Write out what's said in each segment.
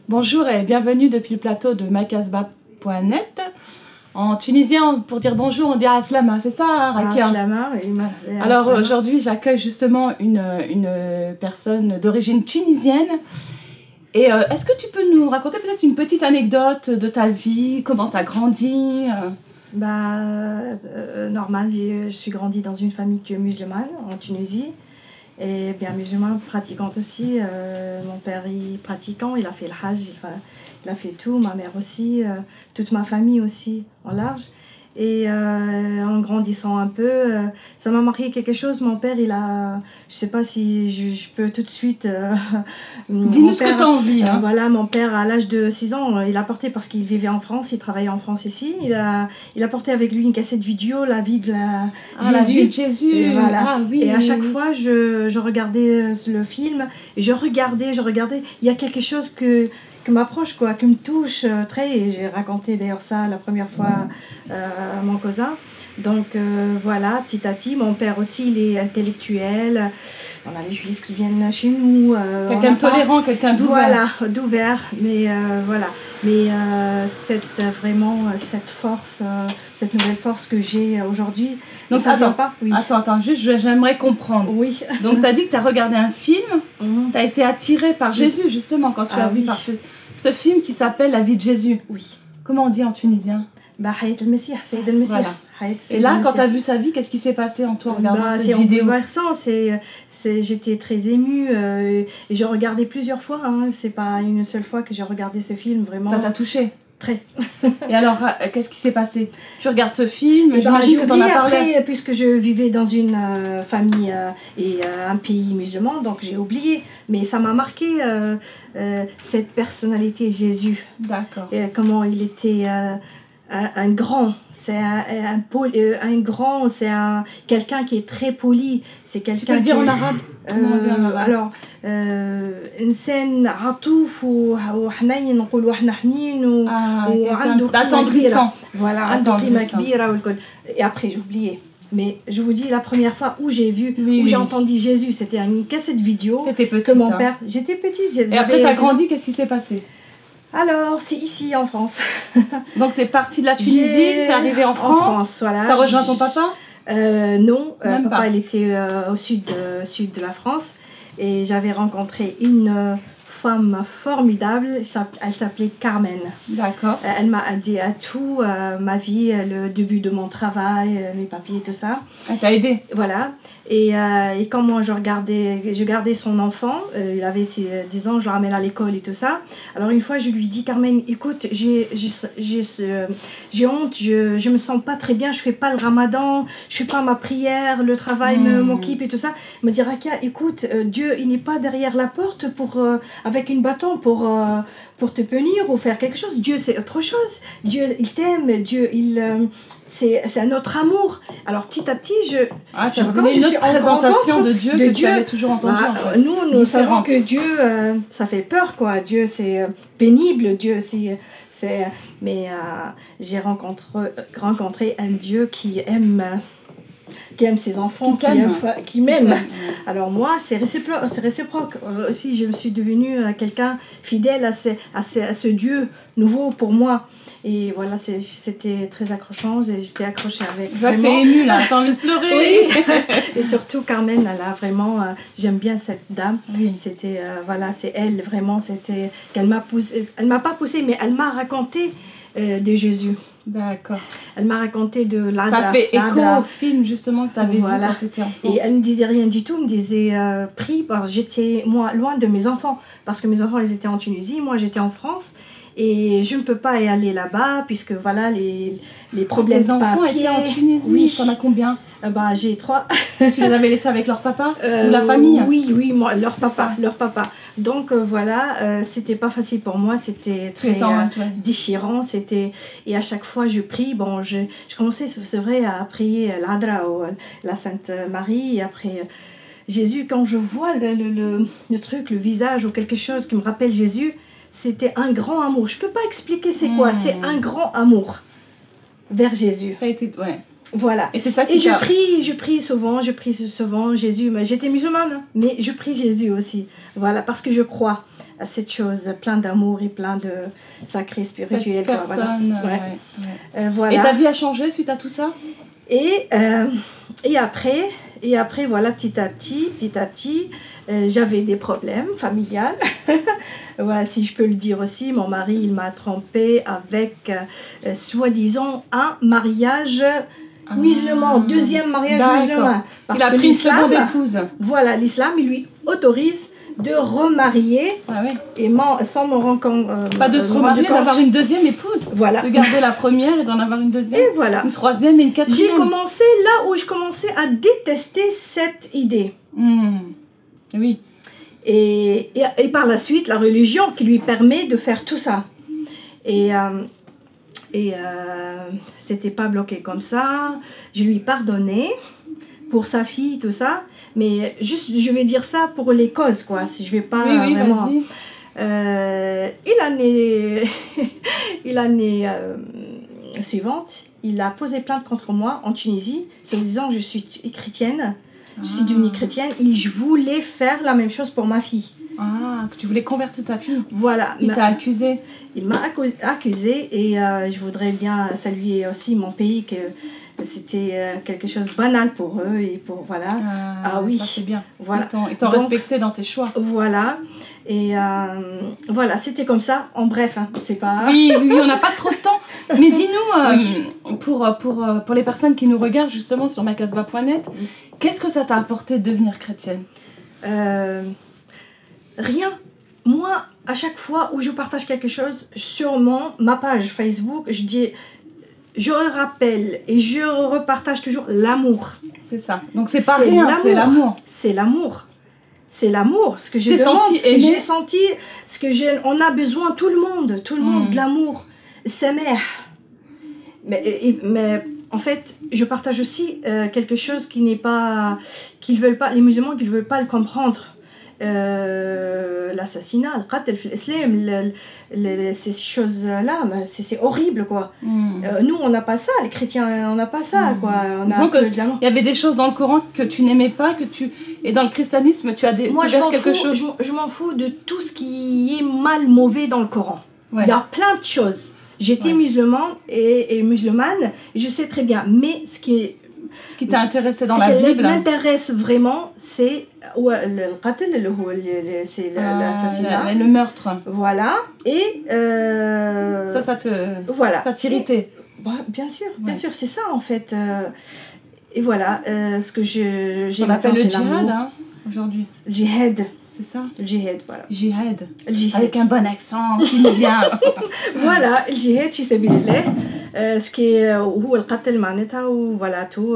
Bonjour et bienvenue depuis le plateau de makasba.net. En tunisien, pour dire bonjour, on dit Aslama, c'est ça, Rakia? Aslama, oui. Alors aujourd'hui, j'accueille justement une personne d'origine tunisienne. Et est-ce que tu peux nous raconter peut-être une petite anecdote de ta vie, comment tu as grandi? Normal, je suis grandie dans une famille musulmane en Tunisie. Et bien musulmane, pratiquante aussi. Mon père est pratiquant, il a fait le Hajj, il a fait tout. Ma mère aussi, toute ma famille aussi, en large. Et en grandissant un peu, ça m'a marqué quelque chose. Mon père, il a... Je sais pas si je peux tout de suite... Dis-nous ce que tu as envie. Voilà, mon père, à l'âge de 6 ans, il a porté, parce qu'il vivait en France, il travaillait en France ici, il a porté avec lui une cassette vidéo, la vie de Jésus. La vie de Jésus. Et, voilà. Ah, oui, et à chaque fois, je regardais le film, et je regardais. Il y a quelque chose que m'approche, quoi, qui me touche très, et j'ai raconté d'ailleurs ça la première fois à mon cousin. Donc voilà, petit à petit, mon père aussi, il est intellectuel. On a les juifs qui viennent chez nous. Quelqu'un de tolérant, quelqu'un d'ouvert. Voilà, d'ouvert, mais voilà. Mais cette force, cette nouvelle force que j'ai aujourd'hui. Donc ça attends, pas, oui. attends, juste j'aimerais comprendre. Oui. Donc tu as dit que tu as regardé un film, tu as été attirée par Jésus justement quand tu as vu par ce film qui s'appelle La vie de Jésus. Oui. Comment on dit en tunisien? Hayat al-Messie, Sayyid al-Messie. Voilà. Et là, quand tu as vu sa vie, qu'est-ce qui s'est passé en toi en regardant cette vidéo? C'est bouleversant, j'étais très émue et je regardais plusieurs fois. Hein. C'est pas une seule fois que j'ai regardé ce film, vraiment. Ça t'a touché? Très. Et alors, qu'est-ce qui s'est passé? Tu regardes ce film, j'imagine que tu en as parlé. Après, puisque je vivais dans une famille et un pays musulman, donc j'ai oublié. Mais ça m'a marqué cette personnalité Jésus. D'accord. Comment il était... un grand, c'est quelqu'un qui est très poli, c'est quelqu'un qui... Tu peux dire en arabe? Alors, إنسان عطوف وحنين نقول وإحنا حنين وعنده attendrissant. Voilà, عنده قيمة كبيرة والكل. Et après j'ai oublié. Mais je vous dis, la première fois où j'ai vu, j'ai entendu Jésus, c'était une cassette vidéo. T'étais petite, que mon père... J'étais petite. Et après t'as grandi, qu'est-ce qui s'est passé? Alors, c'est ici en France. Donc, tu es partie de la Tunisie, tu es arrivée en France. En France, voilà. Tu as rejoint ton papa? Non, papa il était au sud de la France. Et j'avais rencontré une femme formidable, elle s'appelait Carmen. D'accord. Elle m'a aidé à tout, ma vie, le début de mon travail, mes papiers, tout ça. Elle t'a aidé? Voilà. Et quand moi je gardais son enfant, il avait 10 ans, je le ramène à l'école et tout ça. Alors une fois je lui dis, Carmen, écoute, j'ai honte, je me sens pas très bien, je fais pas le ramadan, je fais pas ma prière, le travail m'occupe et tout ça. Elle me dit, Rakia, écoute, Dieu il n'est pas derrière la porte avec une bâton pour te punir ou faire quelque chose. Dieu c'est autre chose. Dieu il t'aime, Dieu c'est un autre amour. Alors petit à petit, tu reconnais une autre présentation de Dieu que tu avais toujours entendue. En fait. Nous savons que Dieu, ça fait peur, quoi. Dieu, c'est pénible. Dieu, mais j'ai rencontré un Dieu qui aime ses enfants, qui m'aime. Alors moi, c'est réciproque. Aussi, je me suis devenue quelqu'un fidèle à ce Dieu nouveau pour moi. Et voilà, c'était très accrochant, j'étais accrochée avec. T'es émue là, t'as envie de pleurer. Oui. Et surtout Carmen, elle a vraiment, j'aime bien cette dame. Oui. C'était, voilà, c'est elle vraiment, c'était qu'elle m'a poussée, elle m'a pas poussée, mais elle m'a raconté de Jésus. D'accord. Elle m'a raconté de l'Adra. Ça fait écho au film justement que tu avais vu quand tu étais enfant. Et elle me disait rien du tout, elle me disait prie, parce que j'étais moi loin de mes enfants, parce que mes enfants ils étaient en Tunisie, moi j'étais en France. Et je ne peux pas y aller là-bas, puisque voilà, les problèmes de papier. Tes enfants étaient en Tunisie? Oui. T'en as combien? J'ai 3. Tu les avais laissés avec leur papa? Ou la famille? Oui, moi, leur papa. Donc voilà, c'était pas facile pour moi, c'était très déchirant. Et à chaque fois, je prie. Bon, je commençais, c'est vrai, à prier l'Adra, la Sainte Marie, et après... Jésus, quand je vois le truc, le visage ou quelque chose qui me rappelle Jésus, c'était un grand amour. Je peux pas expliquer c'est quoi, c'est un grand amour vers Jésus. Voilà. Et c'est ça qui Et je prie souvent Jésus. J'étais musulmane, mais je prie Jésus aussi. Voilà, parce que je crois. cette chose, plein d'amour et plein de sacrés spirituels. Cette personne, voilà. Voilà. Et ta vie a changé suite à tout ça? Et après, voilà, petit à petit, j'avais des problèmes familiales. Voilà, si je peux le dire aussi, mon mari, il m'a trompée avec, soi-disant, un mariage musulman, deuxième mariage musulman. Il a pris une seconde épouse. Voilà, l'islam, il lui autorise de remarier et sans me rendre compte. Pas de se remarier, d'avoir une deuxième épouse. Voilà. De garder la première et d'en avoir une deuxième. Et voilà. Une troisième et une quatrième. J'ai commencé là où je commençais à détester cette idée. Oui. Et par la suite, la religion qui lui permet de faire tout ça. Et c'était pas bloqué comme ça. Je lui pardonnais pour sa fille, tout ça. Mais juste, je vais dire ça pour les causes, quoi. Si je vais pas vraiment... vas-y. Et l'année suivante, il a posé plainte contre moi en Tunisie, se disant que je suis chrétienne. Je suis devenue chrétienne et je voulais faire la même chose pour ma fille. Ah, que tu voulais convertir ta fille. Voilà. Il t'a accusé. Il m'a accusé et je voudrais bien saluer aussi mon pays que c'était quelque chose de banal pour eux et pour voilà. Ah oui. C'est bien. Voilà. Ils t'ont respecté dans tes choix. Voilà. Et voilà, c'était comme ça. En bref, hein, c'est pas. Oui, on n'a pas trop de temps. Mais dis-nous, pour les personnes qui nous regardent justement sur macasbah.net, qu'est-ce que ça t'a apporté de devenir chrétienne? Rien. Moi, à chaque fois où je partage quelque chose sur ma page Facebook, je rappelle et je repartage toujours l'amour. C'est ça. Donc c'est pas rien, c'est l'amour. C'est l'amour. C'est l'amour. Ce que je demande, ce que j'ai senti, on a besoin, tout le monde, de l'amour. C'est mais en fait, je partage aussi quelque chose qu'ils veulent pas, les musulmans qui ne veulent pas le comprendre. L'assassinat, le qatl في l'islam, ces choses-là, c'est horrible, quoi. Nous, on n'a pas ça, les chrétiens, on n'a pas ça, quoi. Il y avait des choses dans le Coran que tu n'aimais pas, et dans le christianisme, tu as découvert quelque chose. Je m'en fous de tout ce qui est mal, mauvais dans le Coran. Il y a plein de choses. J'étais musulmane et musulmane, et je sais très bien, mais ce qui t'a intéressé dans la Bible. Ce qui m'intéresse vraiment, c'est le qatl, c'est l'assassinat. Le meurtre. Voilà. Et ça t'irritait. Bien sûr, c'est ça en fait. Et voilà, ce que j'ai appelle le djihad, hein, aujourd'hui. Djihad. C'est ça? Le djihad, voilà. Djihad. Avec un bon accent tunisien. Voilà, le djihad, fi sabilillah. Ce qui est هو القتل معناتها voilà tout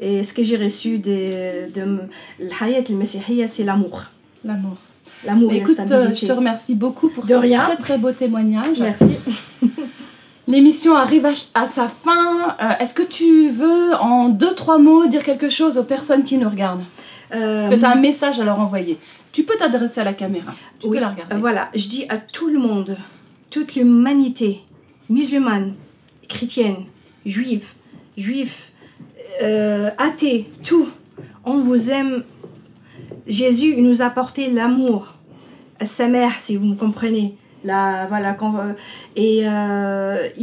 et ce que j'ai reçu de الحياة المسيحية, c'est l'amour. L'amour et la stabilité. Je te remercie beaucoup pour ce très très beau témoignage. Merci. L'émission arrive à sa fin. Est-ce que tu veux en 2-3 mots dire quelque chose aux personnes qui nous regardent? Est-ce que tu as un message à leur envoyer? Tu peux t'adresser à la caméra. Tu peux la regarder. Voilà, je dis à tout le monde, toute l'humanité, musulmane, chrétienne, juive, athée, tout. On vous aime. Jésus nous a apporté l'amour. Sa mère, si vous me comprenez. Voilà, et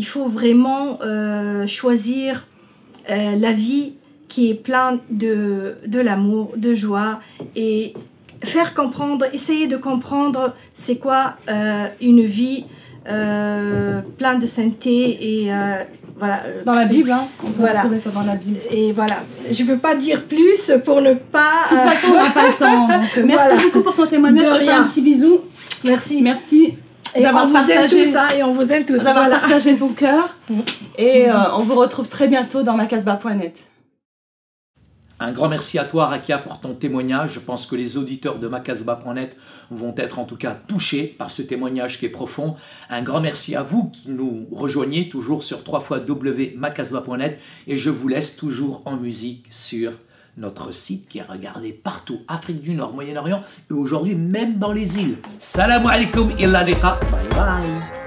il faut vraiment choisir la vie qui est pleine de l'amour, de joie, et faire comprendre, essayer de comprendre c'est quoi une vie pleine de sainteté et voilà. Dans la Bible, hein. On peut trouver ça dans la Bible. Et voilà, je ne veux pas dire plus pour ne pas... De toute façon, on n'a pas le temps. Donc, merci beaucoup pour ton témoignage. Je te fais un petit bisou. Merci. Et on vous aime tous, ça, et on vous aime tous. D'avoir partagé ton cœur. Et on vous retrouve très bientôt dans macasbah.net. Un grand merci à toi, Rakia, pour ton témoignage. Je pense que les auditeurs de macasbah.net vont être en tout cas touchés par ce témoignage qui est profond. Un grand merci à vous qui nous rejoignez toujours sur www.macasbah.net, et je vous laisse toujours en musique sur notre site qui est regardé partout, Afrique du Nord, Moyen-Orient et aujourd'hui même dans les îles. Salam alaikum illa liqa. Bye bye.